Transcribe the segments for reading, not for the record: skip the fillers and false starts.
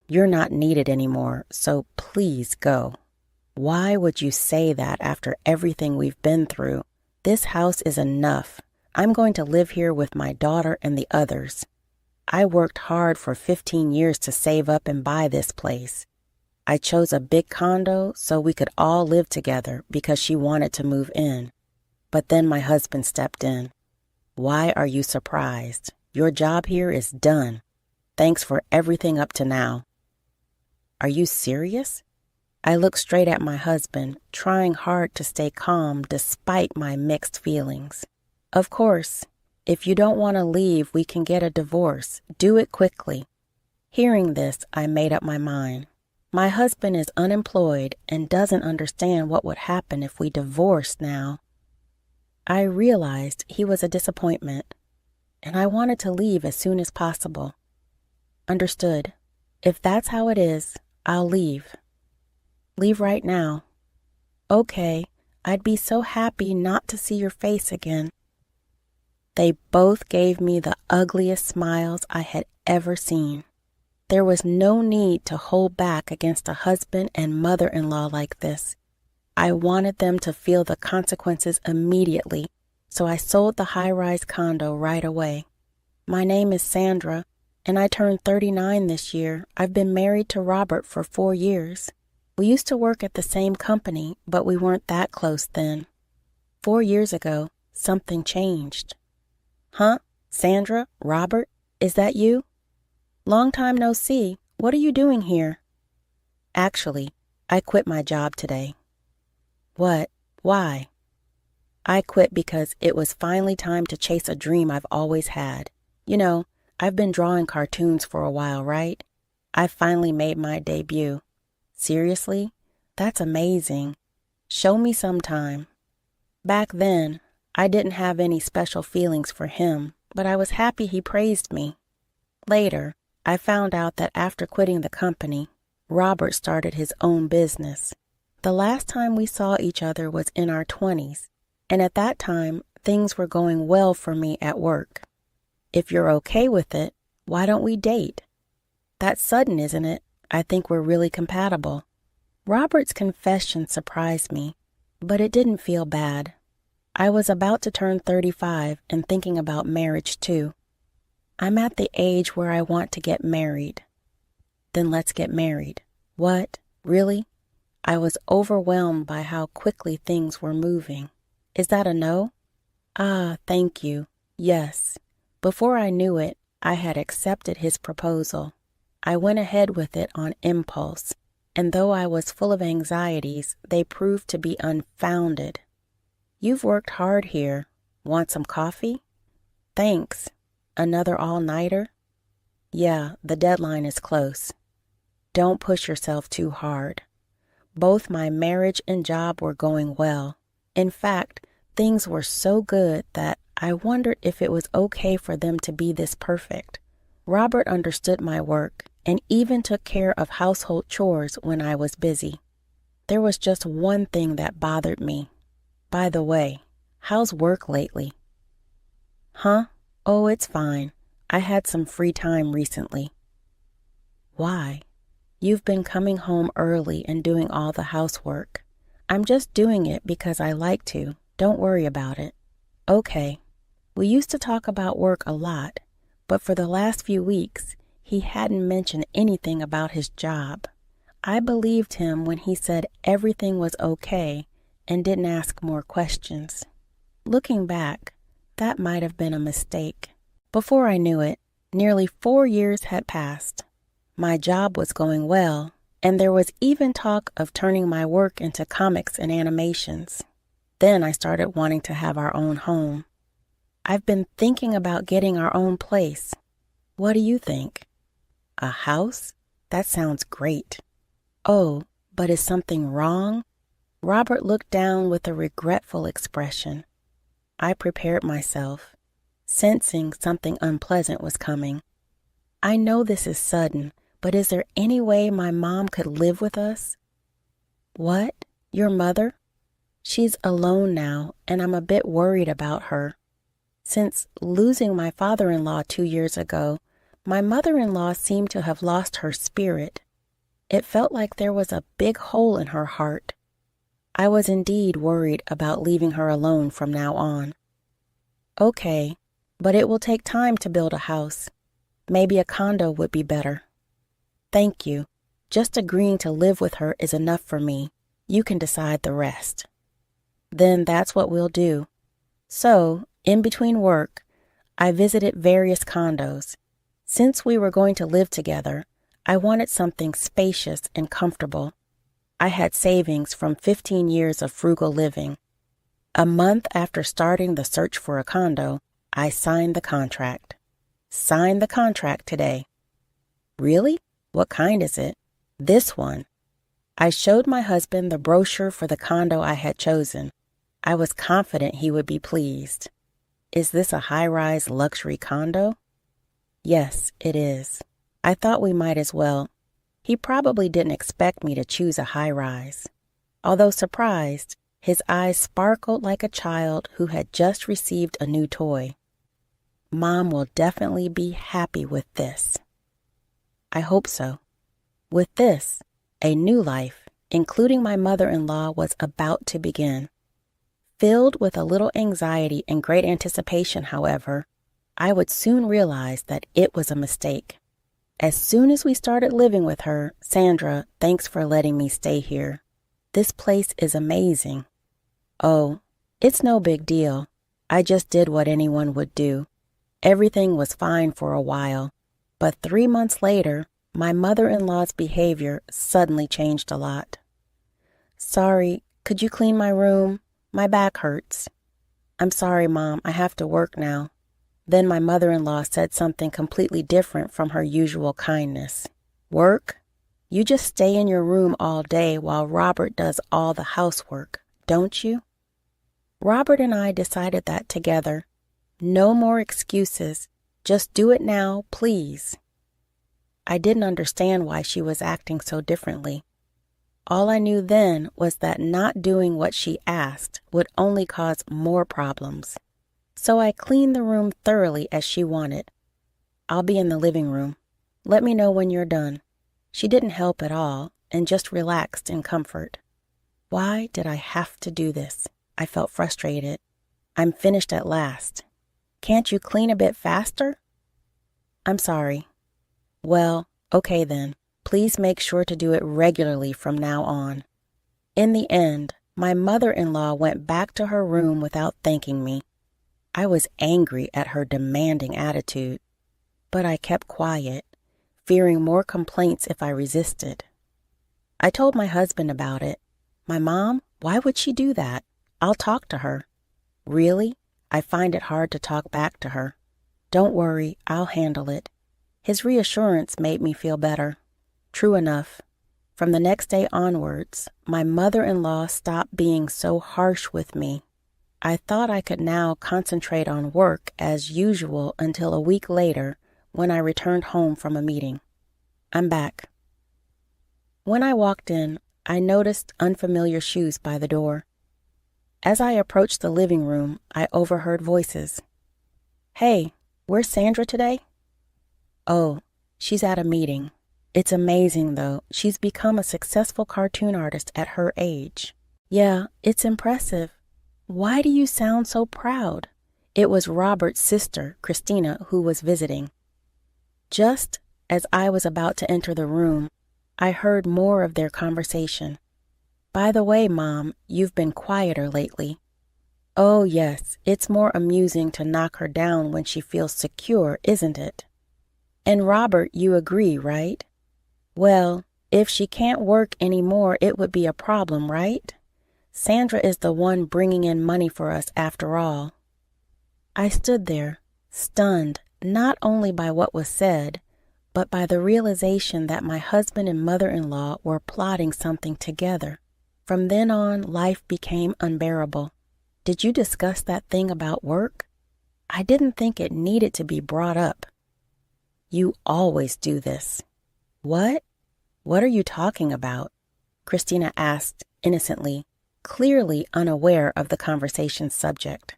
You're not needed anymore, so please go. Why would you say that after everything we've been through? This house is enough. I'm going to live here with my daughter and the others. I worked hard for 15 years to save up and buy this place. I chose a big condo so we could all live together because she wanted to move in. But then my husband stepped in. Why are you surprised? Your job here is done. Thanks for everything up to now. Are you serious? I looked straight at my husband, trying hard to stay calm despite my mixed feelings. Of course, if you don't want to leave, we can get a divorce. Do it quickly. Hearing this, I made up my mind. My husband is unemployed and doesn't understand what would happen if we divorced now. I realized he was a disappointment, and I wanted to leave as soon as possible. Understood. If that's how it is, I'll leave. Leave right now. Okay, I'd be so happy not to see your face again. They both gave me the ugliest smiles I had ever seen. There was no need to hold back against a husband and mother-in-law like this. I wanted them to feel the consequences immediately, so I sold the high-rise condo right away. My name is Sandra, and I turned 39 this year. I've been married to Robert for 4 years. We used to work at the same company, but we weren't that close then. 4 years ago, something changed. Huh? Sandra? Robert? Is that you? Long time no see. What are you doing here? Actually, I quit my job today. What? Why? I quit because it was finally time to chase a dream I've always had. You know, I've been drawing cartoons for a while, right? I finally made my debut. Seriously? That's amazing. Show me sometime. Back then, I didn't have any special feelings for him, but I was happy he praised me. Later, I found out that after quitting the company, Robert started his own business. The last time we saw each other was in our 20s, and at that time, things were going well for me at work. If you're okay with it, why don't we date? That's sudden, isn't it? I think we're really compatible. Robert's confession surprised me, but it didn't feel bad. I was about to turn 35 and thinking about marriage too. I'm at the age where I want to get married. Then let's get married. What? Really? I was overwhelmed by how quickly things were moving. Is that a no? Ah, thank you. Yes. Before I knew it, I had accepted his proposal. I went ahead with it on impulse, and though I was full of anxieties, they proved to be unfounded. You've worked hard here. Want some coffee? Thanks. Another all-nighter? Yeah, the deadline is close. Don't push yourself too hard. Both my marriage and job were going well. In fact, things were so good that I wondered if it was okay for them to be this perfect. Robert understood my work and even took care of household chores when I was busy. There was just one thing that bothered me. By the way, how's work lately? Huh? Oh, it's fine. I had some free time recently. Why? You've been coming home early and doing all the housework. I'm just doing it because I like to. Don't worry about it. Okay. We used to talk about work a lot, but for the last few weeks, he hadn't mentioned anything about his job. I believed him when he said everything was okay and didn't ask more questions. Looking back, that might have been a mistake. Before I knew it, nearly 4 years had passed. My job was going well, and there was even talk of turning my work into comics and animations. Then I started wanting to have our own home. I've been thinking about getting our own place. What do you think? A house? That sounds great. Oh, but is something wrong? Robert looked down with a regretful expression. I prepared myself, sensing something unpleasant was coming. I know this is sudden, but is there any way my mom could live with us? What? Your mother? She's alone now, and I'm a bit worried about her. Since losing my father-in-law 2 years ago, My mother-in-law seemed to have lost her spirit. It felt like there was a big hole in her heart. I was indeed worried about leaving her alone from now on. Okay, but it will take time to build a house. Maybe a condo would be better. Thank you. Just agreeing to live with her is enough for me. You can decide the rest. Then that's what we'll do. So, in between work, I visited various condos. Since we were going to live together, I wanted something spacious and comfortable. I had savings from 15 years of frugal living. A month after starting the search for a condo, I signed the contract. Signed the contract today. Really? What kind is it? This one. I showed my husband the brochure for the condo I had chosen. I was confident he would be pleased. Is this a high-rise luxury condo? Yes, it is. I thought we might as well. He probably didn't expect me to choose a high-rise. Although surprised, his eyes sparkled like a child who had just received a new toy. Mom will definitely be happy with this. I hope so. With this, a new life, including my mother-in-law, was about to begin. Filled with a little anxiety and great anticipation, however, I would soon realize that it was a mistake. As soon as we started living with her, Sandra, thanks for letting me stay here. This place is amazing. Oh, it's no big deal. I just did what anyone would do. Everything was fine for a while, but 3 months later, my mother-in-law's behavior suddenly changed a lot. Sorry, could you clean my room? My back hurts. I'm sorry, Mom, I have to work now. Then my mother-in-law said something completely different from her usual kindness. Work? You just stay in your room all day while Robert does all the housework, don't you? Robert and I decided that together. No more excuses. Just do it now, please. I didn't understand why she was acting so differently. All I knew then was that not doing what she asked would only cause more problems. So I cleaned the room thoroughly as she wanted. I'll be in the living room. Let me know when you're done. She didn't help at all and just relaxed in comfort. Why did I have to do this? I felt frustrated. I'm finished at last. Can't you clean a bit faster? I'm sorry. Well, okay then. Please make sure to do it regularly from now on. In the end, my mother-in-law went back to her room without thanking me. I was angry at her demanding attitude, but I kept quiet, fearing more complaints if I resisted. I told my husband about it. My mom, why would she do that? I'll talk to her. Really? I find it hard to talk back to her. Don't worry, I'll handle it. His reassurance made me feel better. True enough. From the next day onwards, my mother-in-law stopped being so harsh with me. I thought I could now concentrate on work as usual until a week later when I returned home from a meeting. I'm back. When I walked in, I noticed unfamiliar shoes by the door. As I approached the living room, I overheard voices. Hey, where's Sandra today? Oh, she's at a meeting. It's amazing, though. She's become a successful cartoon artist at her age. Yeah, it's impressive. Why do you sound so proud? It was Robert's sister, Christina, who was visiting. Just as I was about to enter the room, I heard more of their conversation. By the way, Mom, you've been quieter lately. Oh, yes, it's more amusing to knock her down when she feels secure, isn't it? And Robert, you agree, right? Well, if she can't work anymore, it would be a problem, right? Sandra is the one bringing in money for us after all. I stood there, stunned not only by what was said, but by the realization that my husband and mother-in-law were plotting something together. From then on, life became unbearable. Did you discuss that thing about work? I didn't think it needed to be brought up. You always do this. What? What are you talking about? Christina asked innocently, clearly unaware of the conversation's subject.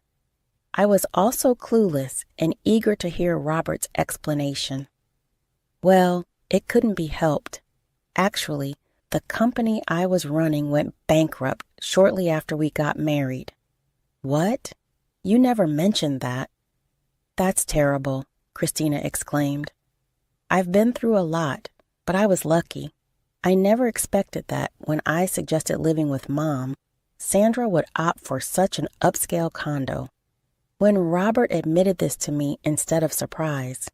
I was also clueless and eager to hear Robert's explanation. Well, it couldn't be helped. Actually, the company I was running went bankrupt shortly after we got married. What? You never mentioned that. That's terrible, Christina exclaimed. I've been through a lot, but I was lucky. I never expected that when I suggested living with Mom, Sandra would opt for such an upscale condo. When Robert admitted this to me instead of surprise,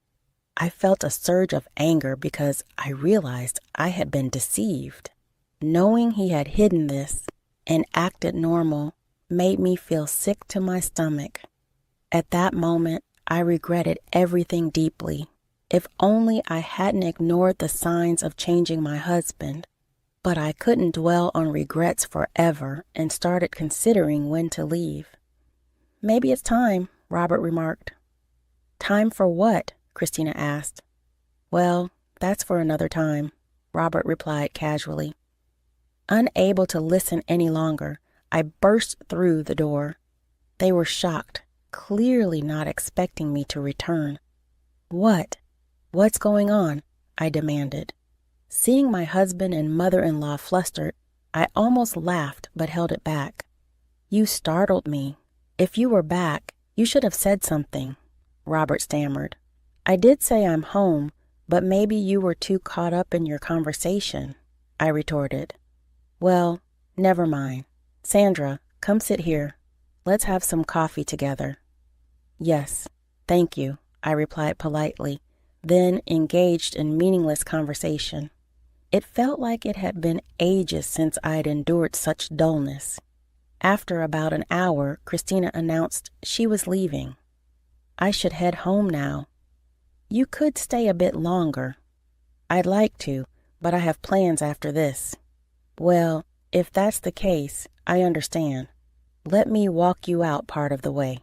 I felt a surge of anger because I realized I had been deceived. Knowing he had hidden this and acted normal made me feel sick to my stomach. At that moment, I regretted everything deeply. If only I hadn't ignored the signs of changing my husband. But I couldn't dwell on regrets forever and started considering when to leave. Maybe it's time, Robert remarked. Time for what? Christina asked. Well, that's for another time, Robert replied casually. Unable to listen any longer, I burst through the door. They were shocked, clearly not expecting me to return. What? What's going on? I demanded. Seeing my husband and mother-in-law flustered, I almost laughed but held it back. You startled me. If you were back, you should have said something, Robert stammered. I did say I'm home, but maybe you were too caught up in your conversation, I retorted. Well, never mind. Sandra, come sit here. Let's have some coffee together. Yes, thank you, I replied politely, then engaged in meaningless conversation. It felt like it had been ages since I had endured such dullness. After about an hour, Christina announced she was leaving. I should head home now. You could stay a bit longer. I'd like to, but I have plans after this. Well, if that's the case, I understand. Let me walk you out part of the way.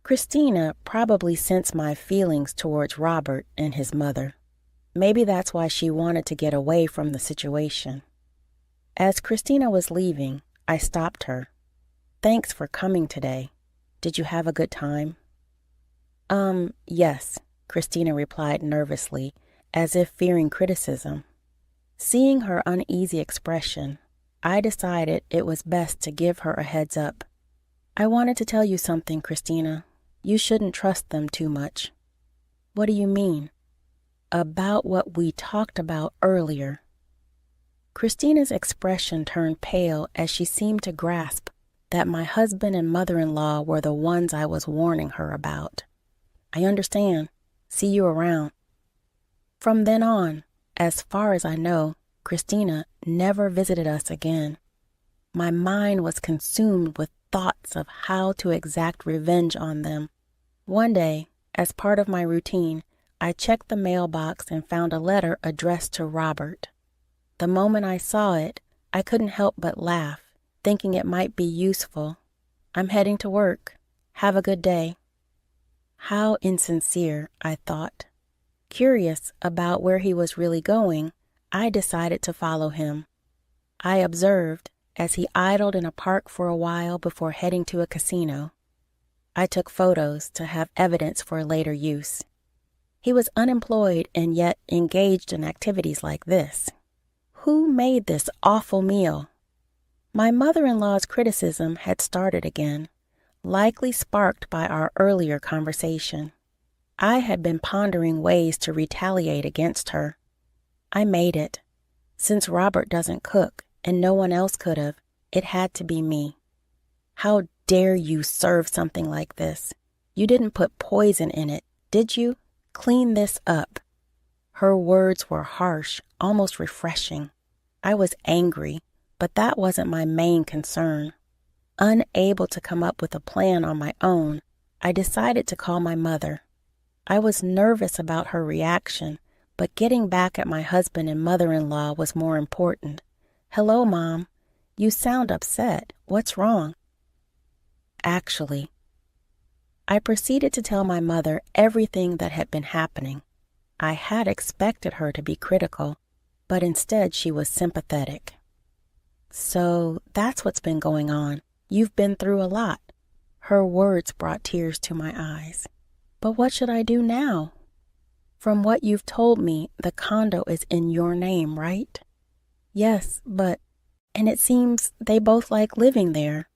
Christina probably sensed my feelings towards Robert and his mother. Maybe that's why she wanted to get away from the situation. As Christina was leaving, I stopped her. Thanks for coming today. Did you have a good time? Yes, Christina replied nervously, as if fearing criticism. Seeing her uneasy expression, I decided it was best to give her a heads up. I wanted to tell you something, Christina. You shouldn't trust them too much. What do you mean? About what we talked about earlier. Christina's expression turned pale as she seemed to grasp that my husband and mother-in-law were the ones I was warning her about. I understand. See you around. From then on, as far as I know, Christina never visited us again. My mind was consumed with thoughts of how to exact revenge on them. One day, as part of my routine, I checked the mailbox and found a letter addressed to Robert. The moment I saw it, I couldn't help but laugh, thinking it might be useful. I'm heading to work. Have a good day. How insincere, I thought. Curious about where he was really going, I decided to follow him. I observed as he idled in a park for a while before heading to a casino. I took photos to have evidence for later use. He was unemployed and yet engaged in activities like this. Who made this awful meal? My mother-in-law's criticism had started again, likely sparked by our earlier conversation. I had been pondering ways to retaliate against her. I made it. Since Robert doesn't cook and no one else could have, it had to be me. How dare you serve something like this? You didn't put poison in it, did you? Clean this up. Her words were harsh, almost refreshing. I was angry, but that wasn't my main concern. Unable to come up with a plan on my own, I decided to call my mother. I was nervous about her reaction, but getting back at my husband and mother-in-law was more important. Hello, Mom. You sound upset. What's wrong? Actually, I proceeded to tell my mother everything that had been happening. I had expected her to be critical, but instead she was sympathetic. So that's what's been going on. You've been through a lot. Her words brought tears to my eyes. But what should I do now? From what you've told me, the condo is in your name, right? Yes, and it seems they both like living there.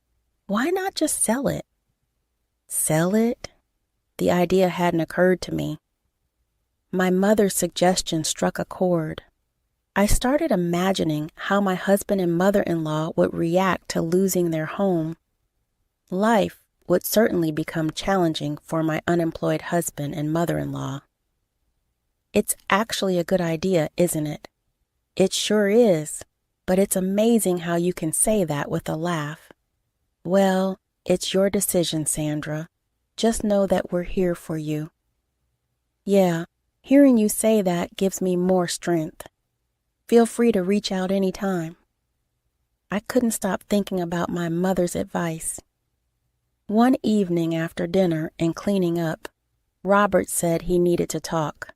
Why not just sell it? Sell it? The idea hadn't occurred to me. My mother's suggestion struck a chord. I started imagining how my husband and mother-in-law would react to losing their home. Life would certainly become challenging for my unemployed husband and mother-in-law. It's actually a good idea, isn't it? It sure is, but it's amazing how you can say that with a laugh. Well, it's your decision, Sandra. Just know that we're here for you. Yeah, hearing you say that gives me more strength. Feel free to reach out anytime. I couldn't stop thinking about my mother's advice. One evening after dinner and cleaning up, Robert said he needed to talk.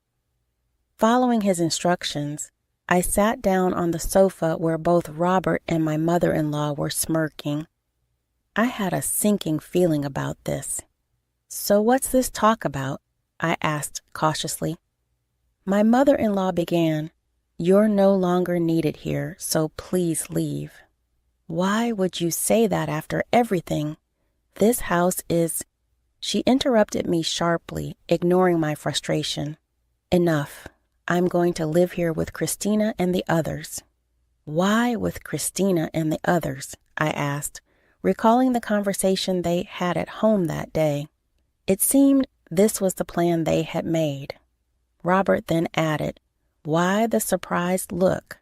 Following his instructions, I sat down on the sofa where both Robert and my mother-in-law were smirking. I had a sinking feeling about this. So what's this talk about? I asked cautiously. My mother-in-law began, "You're no longer needed here, so please leave." Why would you say that after everything? This house is... She interrupted me sharply, ignoring my frustration. Enough. I'm going to live here with Christina and the others. Why with Christina and the others? I asked, recalling the conversation they had at home that day. It seemed this was the plan they had made. Robert then added, "Why the surprised look?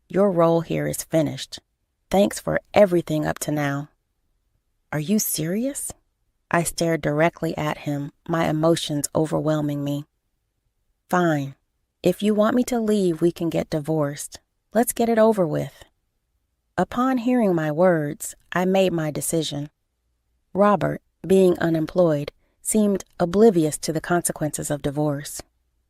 Your role here is finished. Thanks for everything up to now." Are you serious? I stared directly at him, my emotions overwhelming me. Fine. If you want me to leave, we can get divorced. Let's get it over with. Upon hearing my words, I made my decision. Robert, being unemployed, seemed oblivious to the consequences of divorce.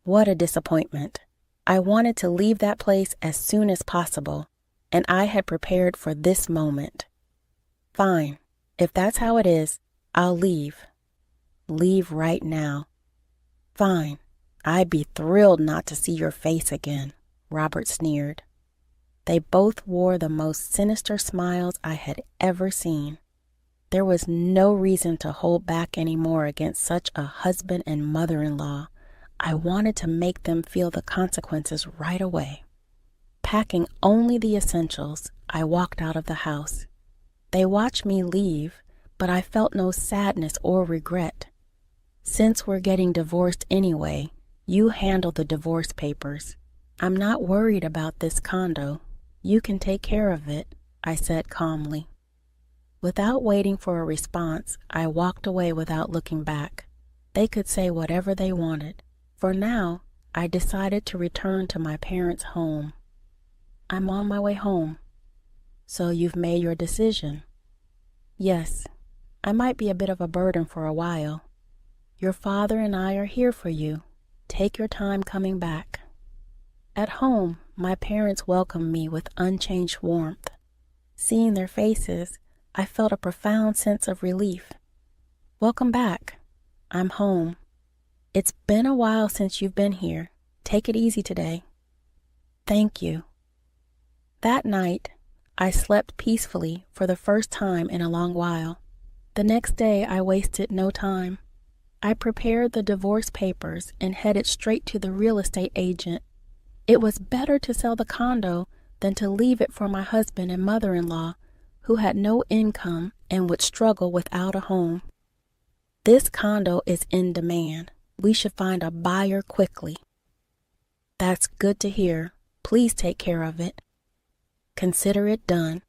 What a disappointment. I wanted to leave that place as soon as possible, and I had prepared for this moment. Fine. If that's how it is, I'll leave. Leave right now. Fine. I'd be thrilled not to see your face again, Robert sneered. They both wore the most sinister smiles I had ever seen. There was no reason to hold back anymore against such a husband and mother-in-law. I wanted to make them feel the consequences right away. Packing only the essentials, I walked out of the house. They watched me leave, but I felt no sadness or regret. Since we're getting divorced anyway, you handle the divorce papers. I'm not worried about this condo. You can take care of it, I said calmly. Without waiting for a response, I walked away without looking back. They could say whatever they wanted. For now, I decided to return to my parents' home. I'm on my way home. So you've made your decision? Yes, I might be a bit of a burden for a while. Your father and I are here for you. Take your time coming back. At home, my parents welcomed me with unchanged warmth. Seeing their faces, I felt a profound sense of relief. Welcome back. I'm home. It's been a while since you've been here. Take it easy today. Thank you. That night, I slept peacefully for the first time in a long while. The next day, I wasted no time. I prepared the divorce papers and headed straight to the real estate agent. It was better to sell the condo than to leave it for my husband and mother-in-law, who had no income and would struggle without a home. This condo is in demand. We should find a buyer quickly. That's good to hear. Please take care of it. Consider it done.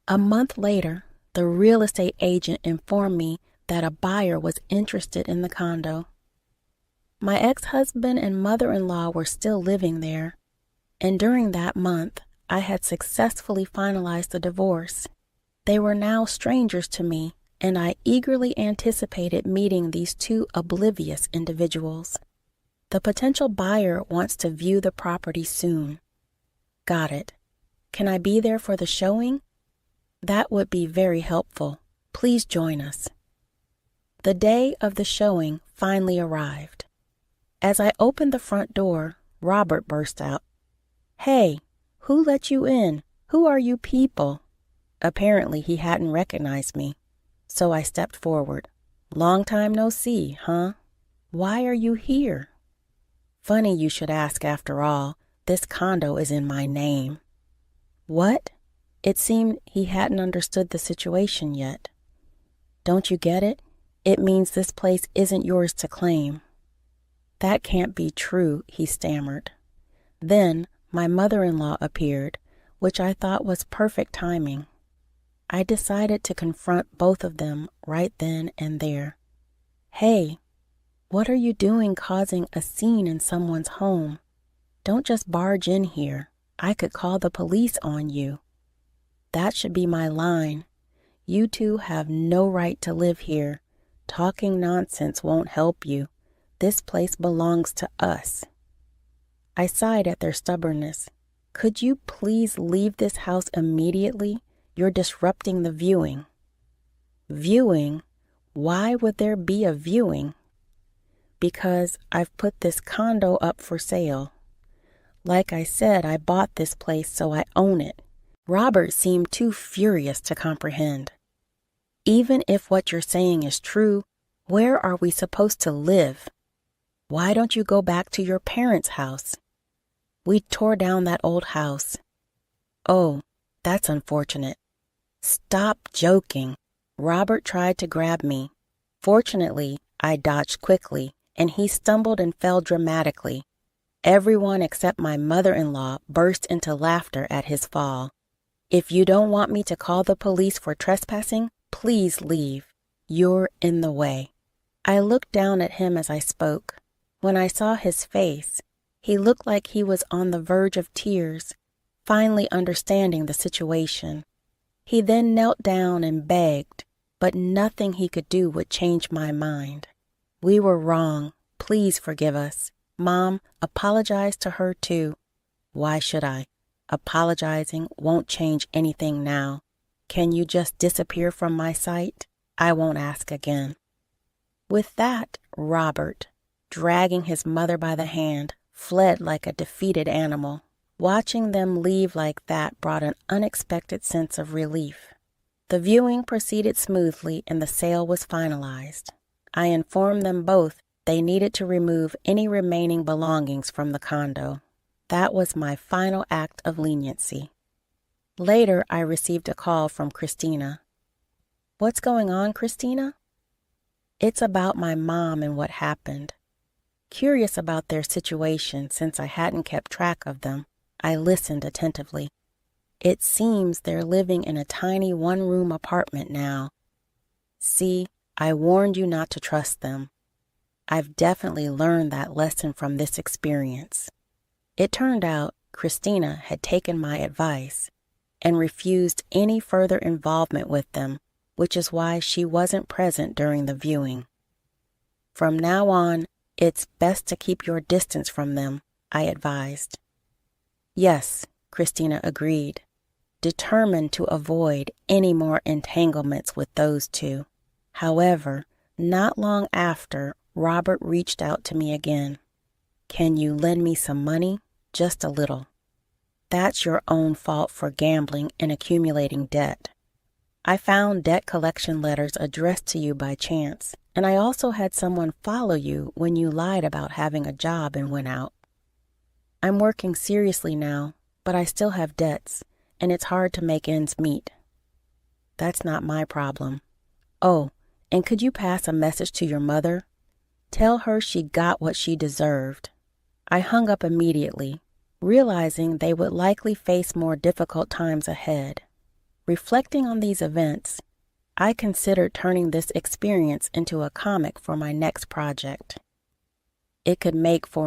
A month later, the real estate agent informed me that a buyer was interested in the condo. My ex-husband and mother-in-law were still living there, and during that month, I had successfully finalized the divorce. They were now strangers to me, and I eagerly anticipated meeting these two oblivious individuals. The potential buyer wants to view the property soon. Got it. Can I be there for the showing? That would be very helpful. Please join us. The day of the showing finally arrived. As I opened the front door, Robert burst out, "Hey, who let you in? Who are you people?" Apparently he hadn't recognized me, so I stepped forward. "Long time no see, huh? Why are you here?" Funny you should ask after all. This condo is in my name. What? It seemed he hadn't understood the situation yet. Don't you get it? It means this place isn't yours to claim. That can't be true, he stammered. Then my mother-in-law appeared, which I thought was perfect timing. I decided to confront both of them right then and there. "Hey, what are you doing causing a scene in someone's home? Don't just barge in here. I could call the police on you." That should be my line. You two have no right to live here. Talking nonsense won't help you. This place belongs to us. I sighed at their stubbornness. "Could you please leave this house immediately? You're disrupting the viewing." Viewing? Why would there be a viewing? Because I've put this condo up for sale. Like I said, I bought this place, so I own it. Robert seemed too furious to comprehend. Even if what you're saying is true, where are we supposed to live? Why don't you go back to your parents' house? We tore down that old house. Oh, that's unfortunate. Stop joking. Robert tried to grab me. Fortunately, I dodged quickly, and he stumbled and fell dramatically. Everyone except my mother-in-law burst into laughter at his fall. "If you don't want me to call the police for trespassing, please leave. You're in the way." I looked down at him as I spoke. When I saw his face, he looked like he was on the verge of tears, finally understanding the situation. He then knelt down and begged, but nothing he could do would change my mind. "We were wrong. Please forgive us. Mom, apologize to her too." "Why should I? Apologizing won't change anything now. Can you just disappear from my sight? I won't ask again." With that, Robert, dragging his mother by the hand, fled like a defeated animal. Watching them leave like that brought an unexpected sense of relief. The viewing proceeded smoothly and the sale was finalized. I informed them both they needed to remove any remaining belongings from the condo. That was my final act of leniency. Later, I received a call from Christina. "What's going on, Christina?" "It's about my mom and what happened." Curious about their situation since I hadn't kept track of them, I listened attentively. "It seems they're living in a tiny one-room apartment now. See, I warned you not to trust them. I've definitely learned that lesson from this experience." It turned out Christina had taken my advice and refused any further involvement with them, which is why she wasn't present during the viewing. "From now on, it's best to keep your distance from them," I advised. "Yes," Christina agreed, determined to avoid any more entanglements with those two. However, not long after, Robert reached out to me again. "Can you lend me some money? Just a little." "That's your own fault for gambling and accumulating debt. I found debt collection letters addressed to you by chance, and I also had someone follow you when you lied about having a job and went out. I'm working seriously now, but I still have debts, and it's hard to make ends meet." "That's not my problem. Oh, and could you pass a message to your mother? Tell her she got what she deserved." I hung up immediately, realizing they would likely face more difficult times ahead. Reflecting on these events, I considered turning this experience into a comic for my next project. It could make for an